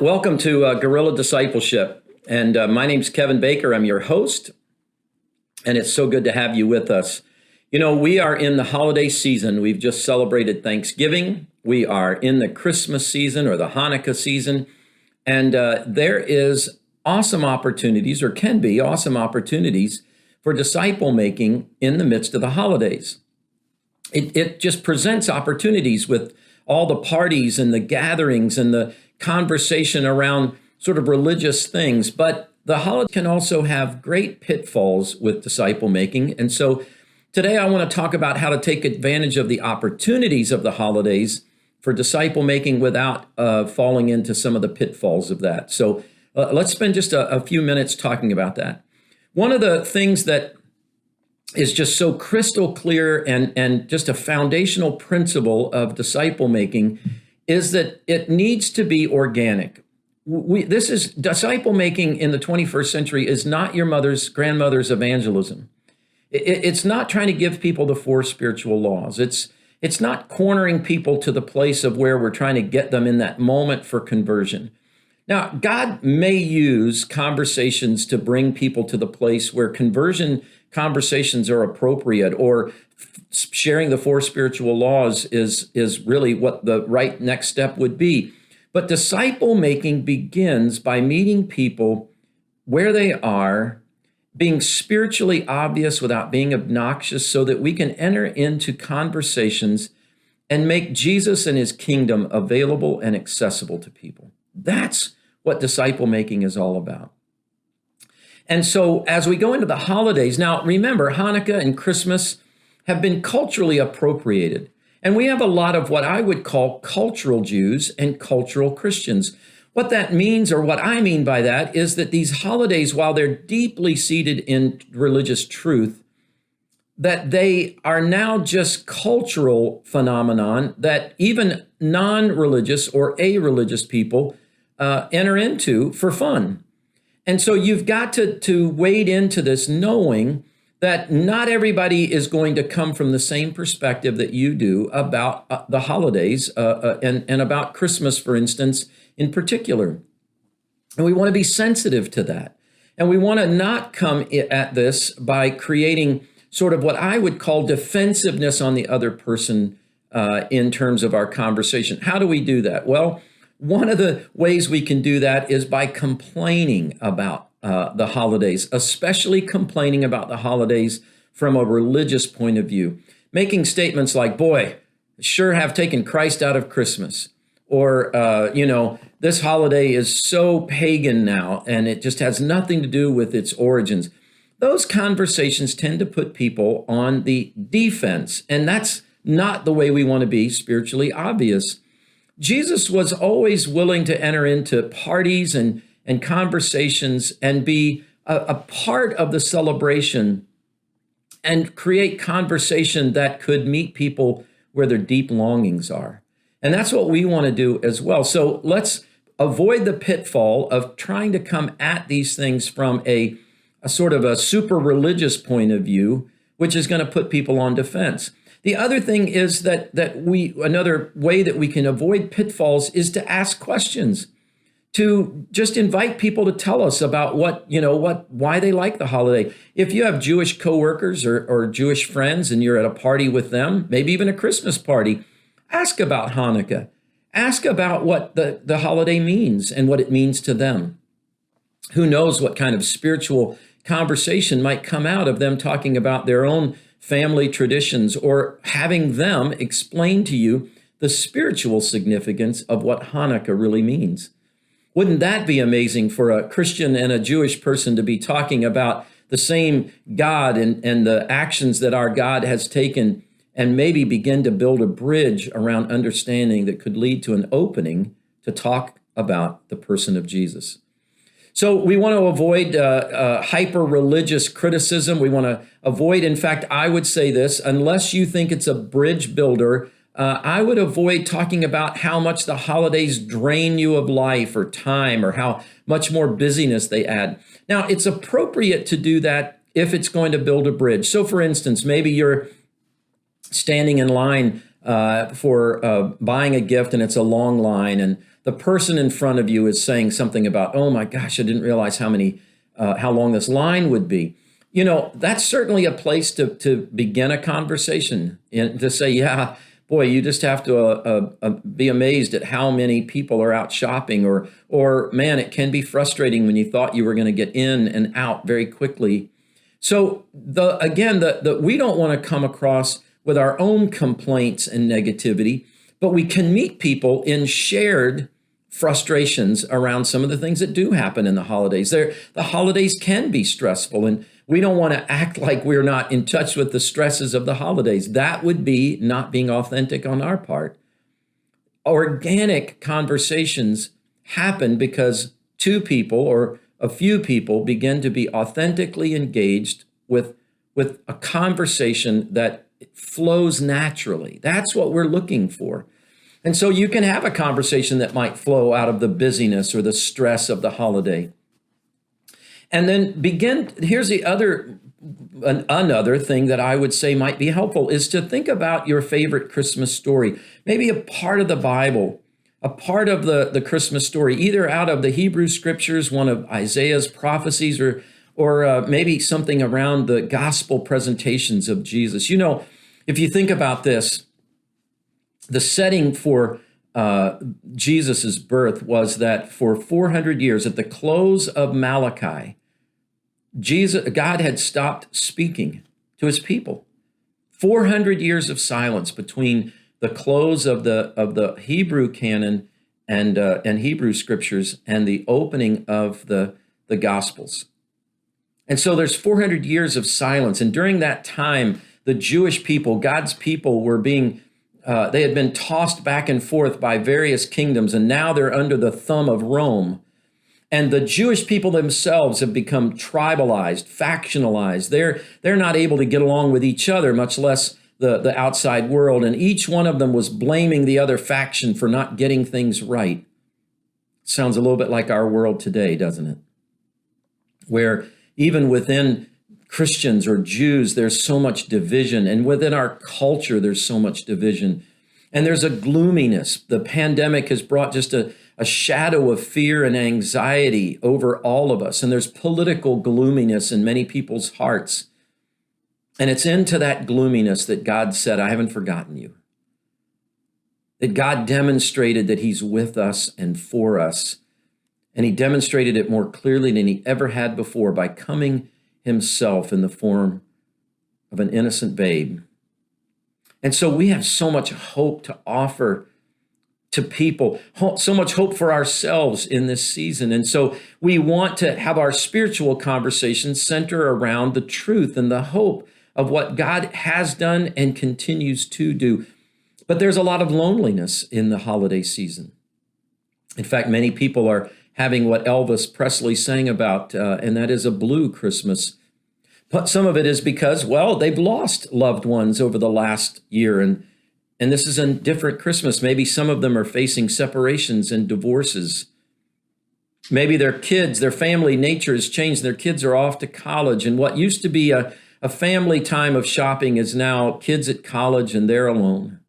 Welcome to Guerrilla Discipleship. And my name's Kevin Baker. I'm your host. And it's so good to have you with us. You know, we are in the holiday season. We've just celebrated Thanksgiving. We are in the Christmas season or the Hanukkah season. And there is awesome opportunities, or can be awesome opportunities, for disciple making in the midst of the holidays. It just presents opportunities with all the parties and the gatherings and the conversation around sort of religious things. But the holiday can also have great pitfalls with disciple making. And so today I want to talk about how to take advantage of the opportunities of the holidays for disciple making without falling into some of the pitfalls of that. So let's spend just a few minutes talking about that. One of the things that is just so crystal clear and just a foundational principle of disciple making is that it needs to be organic. This is disciple making in the 21st century is not your grandmother's evangelism. It's not trying to give people the four spiritual laws. It's not cornering people to the place of where we're trying to get them in that moment for conversion. Now, God may use conversations to bring people to the place where conversion conversations are appropriate, or sharing the four spiritual laws is really what the right next step would be. But disciple making begins by meeting people where they are, being spiritually obvious without being obnoxious, so that we can enter into conversations and make Jesus and his kingdom available and accessible to people. That's what disciple making is all about. And so as we go into the holidays, now remember, Hanukkah and Christmas have been culturally appropriated. And we have a lot of what I would call cultural Jews and cultural Christians. What that means, or what I mean by that, is that these holidays, while they're deeply seated in religious truth, that they are now just cultural phenomenon that even non-religious or a-religious people enter into for fun. And so you've got to wade into this knowing that not everybody is going to come from the same perspective that you do about the holidays and about Christmas, for instance, in particular. And we want to be sensitive to that. And we want to not come at this by creating sort of what I would call defensiveness on the other person in terms of our conversation. How do we do that? Well, one of the ways we can do that is by complaining about the holidays, especially complaining about the holidays from a religious point of view, making statements like, boy, sure have taken Christ out of Christmas, or, this holiday is so pagan now, and it just has nothing to do with its origins. Those conversations tend to put people on the defense, and that's not the way we want to be spiritually obvious. Jesus was always willing to enter into parties and conversations and be a part of the celebration and create conversation that could meet people where their deep longings are. And that's what we want to do as well. So let's avoid the pitfall of trying to come at these things from a sort of a super religious point of view, which is going to put people on defense. The other thing is that another way that we can avoid pitfalls is to ask questions, to just invite people to tell us about why they like the holiday. If you have Jewish coworkers or Jewish friends and you're at a party with them, maybe even a Christmas party, ask about Hanukkah. Ask about what the holiday means and what it means to them. Who knows what kind of spiritual conversation might come out of them talking about their own family traditions, or having them explain to you the spiritual significance of what Hanukkah really means. Wouldn't that be amazing for a Christian and a Jewish person to be talking about the same God and the actions that our God has taken, and maybe begin to build a bridge around understanding that could lead to an opening to talk about the person of Jesus? So we want to avoid hyper-religious criticism. We want to avoid, in fact, I would say this, unless you think it's a bridge builder, I would avoid talking about how much the holidays drain you of life or time, or how much more busyness they add. Now, it's appropriate to do that if it's going to build a bridge. So for instance, maybe you're standing in line for buying a gift, and it's a long line, and the person in front of you is saying something about, oh my gosh, I didn't realize how long this line would be. That's certainly a place to begin a conversation and to say, yeah, boy, you just have to be amazed at how many people are out shopping, or man, it can be frustrating when you thought you were going to get in and out very quickly. So we don't want to come across with our own complaints and negativity, but we can meet people in shared frustrations around some of the things that do happen in the holidays. The holidays can be stressful, and we don't want to act like we're not in touch with the stresses of the holidays. That would be not being authentic on our part. Organic conversations happen because two people or a few people begin to be authentically engaged with a conversation that flows naturally. That's what we're looking for. And so you can have a conversation that might flow out of the busyness or the stress of the holiday. And then here's another thing that I would say might be helpful is to think about your favorite Christmas story, maybe a part of the Bible, a part of the Christmas story, either out of the Hebrew scriptures, one of Isaiah's prophecies, or maybe something around the gospel presentations of Jesus. If you think about this, the setting for Jesus's birth was that for 400 years, at the close of Malachi, God had stopped speaking to his people. 400 years of silence between the close of the Hebrew canon and Hebrew scriptures and the opening of the Gospels. And so there's 400 years of silence. And during that time, the Jewish people, God's people, were they had been tossed back and forth by various kingdoms, and now they're under the thumb of Rome. And the Jewish people themselves have become tribalized, factionalized. They're not able to get along with each other, much less the outside world. And each one of them was blaming the other faction for not getting things right. Sounds a little bit like our world today, doesn't it? Where even within Christians or Jews, there's so much division. And within our culture, there's so much division. And there's a gloominess. The pandemic has brought just a shadow of fear and anxiety over all of us. And there's political gloominess in many people's hearts. And it's into that gloominess that God said, I haven't forgotten you. That God demonstrated that he's with us and for us. And he demonstrated it more clearly than he ever had before by coming himself in the form of an innocent babe. And so we have so much hope to offer to people, so much hope for ourselves in this season. And so we want to have our spiritual conversations center around the truth and the hope of what God has done and continues to do. But there's a lot of loneliness in the holiday season. In fact, many people are having what Elvis Presley sang about, and that is a blue Christmas. But some of it is because, well, they've lost loved ones over the last year, and this is a different Christmas. Maybe some of them are facing separations and divorces. Maybe their kids, their family nature has changed. Their kids are off to college, and what used to be a family time of shopping is now kids at college and they're alone.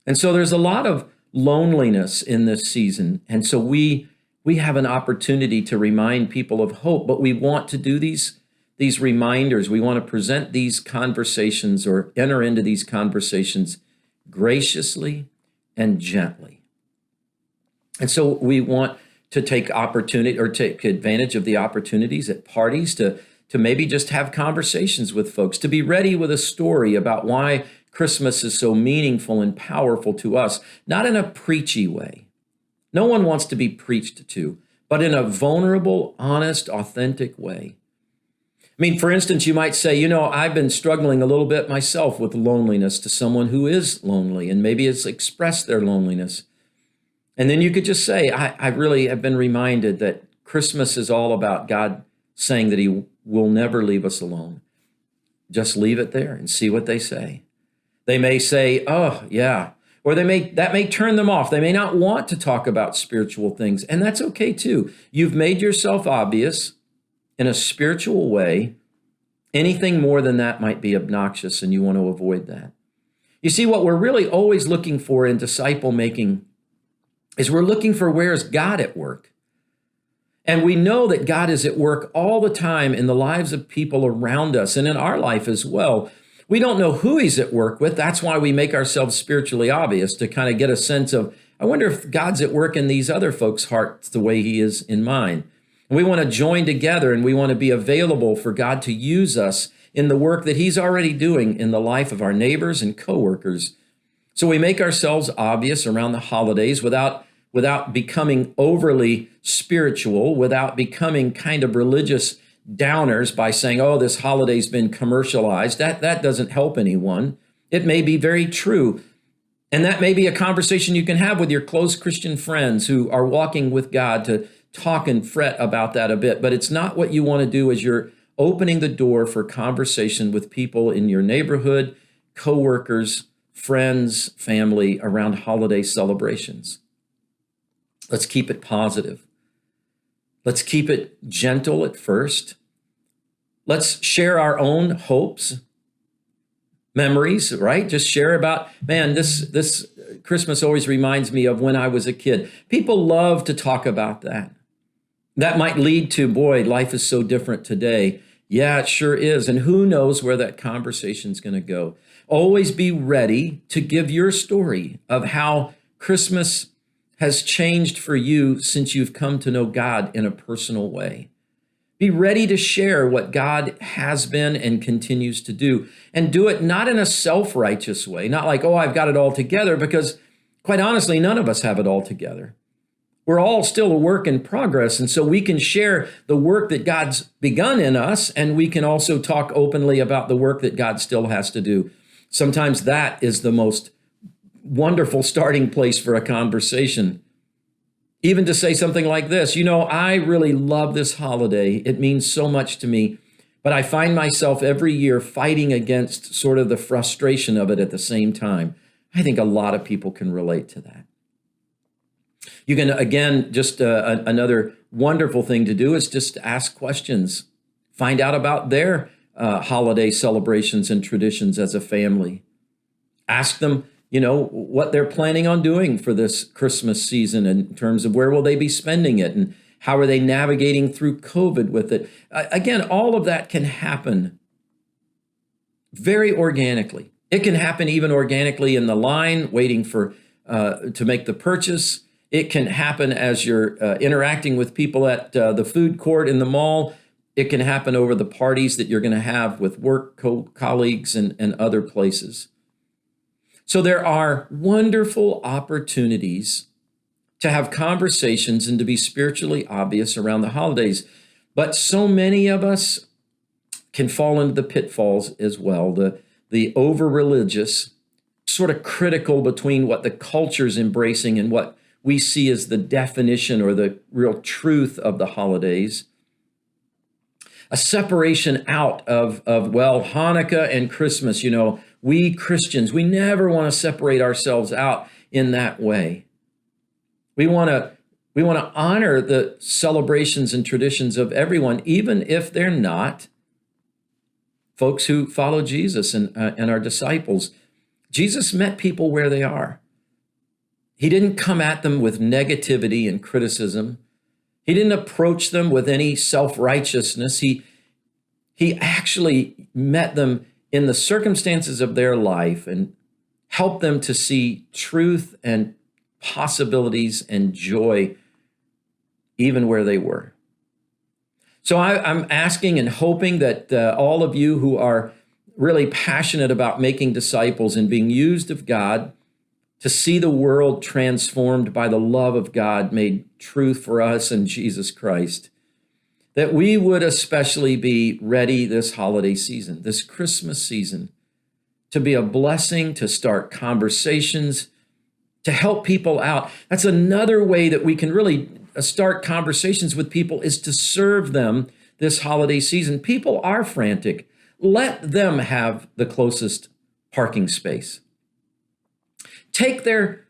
And so there's a lot of loneliness in this season. And so we have an opportunity to remind people of hope, but we want to do these reminders. We want to present these conversations or enter into these conversations graciously and gently. And so we want to take advantage of the opportunities at parties to maybe just have conversations with folks, to be ready with a story about why Christmas is so meaningful and powerful to us, not in a preachy way. No one wants to be preached to, but in a vulnerable, honest, authentic way. I mean, for instance, you might say, I've been struggling a little bit myself with loneliness to someone who is lonely and maybe has expressed their loneliness. And then you could just say, I really have been reminded that Christmas is all about God saying that he will never leave us alone. Just leave it there and see what they say. They may say, oh, yeah. Or that may turn them off. They may not want to talk about spiritual things. And that's okay too. You've made yourself obvious in a spiritual way. Anything more than that might be obnoxious, and you want to avoid that. You see, what we're really always looking for in disciple making is we're looking for where's God at work. And we know that God is at work all the time in the lives of people around us and in our life as well. We don't know who he's at work with. That's why we make ourselves spiritually obvious, to kind of get a sense of, I wonder if God's at work in these other folks' hearts the way he is in mine. And we want to join together, and we want to be available for God to use us in the work that he's already doing in the life of our neighbors and coworkers. So we make ourselves obvious around the holidays without becoming overly spiritual, without becoming kind of religious downers by saying, oh, this holiday's been commercialized. That doesn't help anyone. It may be very true. And that may be a conversation you can have with your close Christian friends who are walking with God, to talk and fret about that a bit. But it's not what you want to do as you're opening the door for conversation with people in your neighborhood, coworkers, friends, family around holiday celebrations. Let's keep it positive. Let's keep it gentle at first. Let's share our own hopes, memories, right? Just share about, man, this Christmas always reminds me of when I was a kid. People love to talk about that. That might lead to, boy, life is so different today. Yeah, it sure is. And who knows where that conversation's going to go. Always be ready to give your story of how Christmas has changed for you since you've come to know God in a personal way. Be ready to share what God has been and continues to do, and do it not in a self-righteous way, not like, oh, I've got it all together, because quite honestly, none of us have it all together. We're all still a work in progress, and so we can share the work that God's begun in us, and we can also talk openly about the work that God still has to do. Sometimes that is the most wonderful starting place for a conversation. Even to say something like this, I really love this holiday. It means so much to me, but I find myself every year fighting against sort of the frustration of it at the same time. I think a lot of people can relate to that. You can, again, just another wonderful thing to do is just ask questions. Find out about their holiday celebrations and traditions as a family. Ask them, what they're planning on doing for this Christmas season in terms of where will they be spending it and how are they navigating through COVID with it. Again, all of that can happen very organically. It can happen even organically in the line, waiting for to make the purchase. It can happen as you're interacting with people at the food court in the mall. It can happen over the parties that you're going to have with work colleagues and other places. So there are wonderful opportunities to have conversations and to be spiritually obvious around the holidays. But so many of us can fall into the pitfalls as well. The over-religious, sort of critical between what the culture's embracing and what we see as the definition or the real truth of the holidays. A separation out of Hanukkah and Christmas, we Christians, we never want to separate ourselves out in that way. We want to honor the celebrations and traditions of everyone, even if they're not folks who follow Jesus and are disciples. Jesus met people where they are. He didn't come at them with negativity and criticism. He didn't approach them with any self-righteousness. He actually met them in the circumstances of their life and helped them to see truth and possibilities and joy even where they were. So I'm asking and hoping that all of you who are really passionate about making disciples and being used of God to see the world transformed by the love of God made truth for us in Jesus Christ, that we would especially be ready this holiday season, this Christmas season, to be a blessing, to start conversations, to help people out. That's another way that we can really start conversations with people, is to serve them this holiday season. People are frantic. Let them have the closest parking space. Take their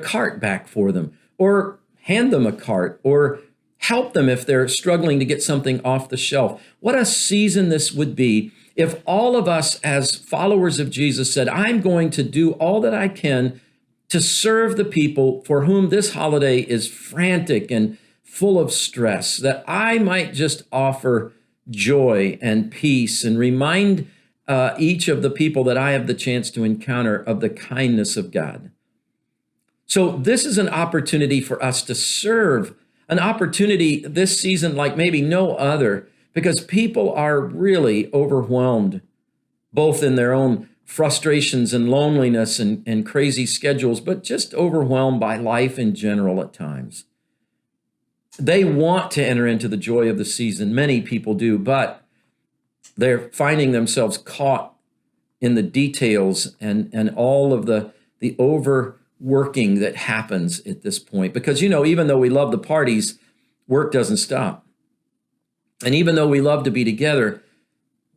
cart back for them, or hand them a cart, or help them if they're struggling to get something off the shelf. What a season this would be if all of us as followers of Jesus said, I'm going to do all that I can to serve the people for whom this holiday is frantic and full of stress, that I might just offer joy and peace and remind each of the people that I have the chance to encounter of the kindness of God. So this is an opportunity for us to serve, an opportunity this season like maybe no other, because people are really overwhelmed, both in their own frustrations and loneliness and crazy schedules, but just overwhelmed by life in general at times. They want to enter into the joy of the season. Many people do, but they're finding themselves caught in the details and all of the overworking that happens at this point. Because, even though we love the parties, work doesn't stop. And even though we love to be together,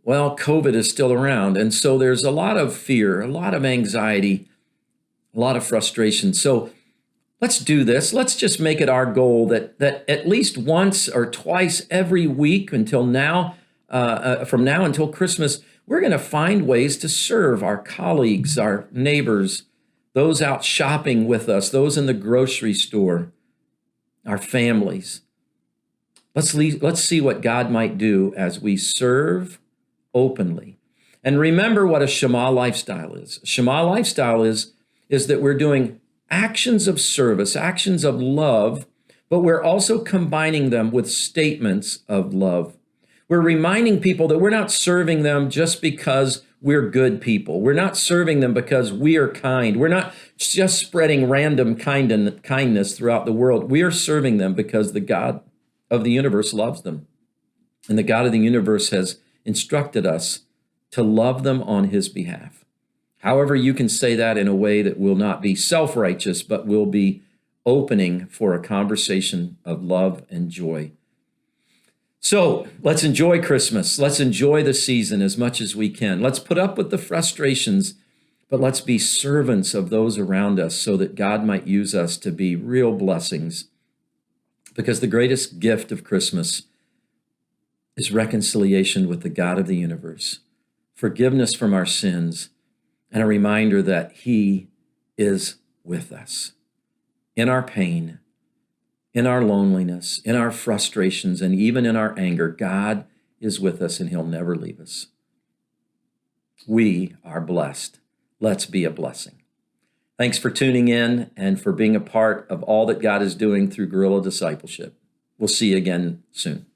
well, COVID is still around. And so there's a lot of fear, a lot of anxiety, a lot of frustration. So let's do this. Let's just make it our goal that at least once or twice every week until now, from now until Christmas, we're going to find ways to serve our colleagues, our neighbors, those out shopping with us, those in the grocery store, our families. Let's see what God might do as we serve openly. And remember what a Shema lifestyle is. Shema lifestyle is that we're doing actions of service, actions of love, but we're also combining them with statements of love. We're reminding people that we're not serving them just because we're good people. We're not serving them because we are kind. We're not just spreading random kindness throughout the world. We are serving them because the God of the universe loves them. And the God of the universe has instructed us to love them on his behalf. However, you can say that in a way that will not be self-righteous, but will be opening for a conversation of love and joy. So let's enjoy Christmas. Let's enjoy the season as much as we can. Let's put up with the frustrations, but let's be servants of those around us so that God might use us to be real blessings. Because the greatest gift of Christmas is reconciliation with the God of the universe, forgiveness from our sins, and a reminder that he is with us in our pain, in our loneliness, in our frustrations, and even in our anger. God is with us and he'll never leave us. We are blessed. Let's be a blessing. Thanks for tuning in and for being a part of all that God is doing through Guerrilla Discipleship. We'll see you again soon.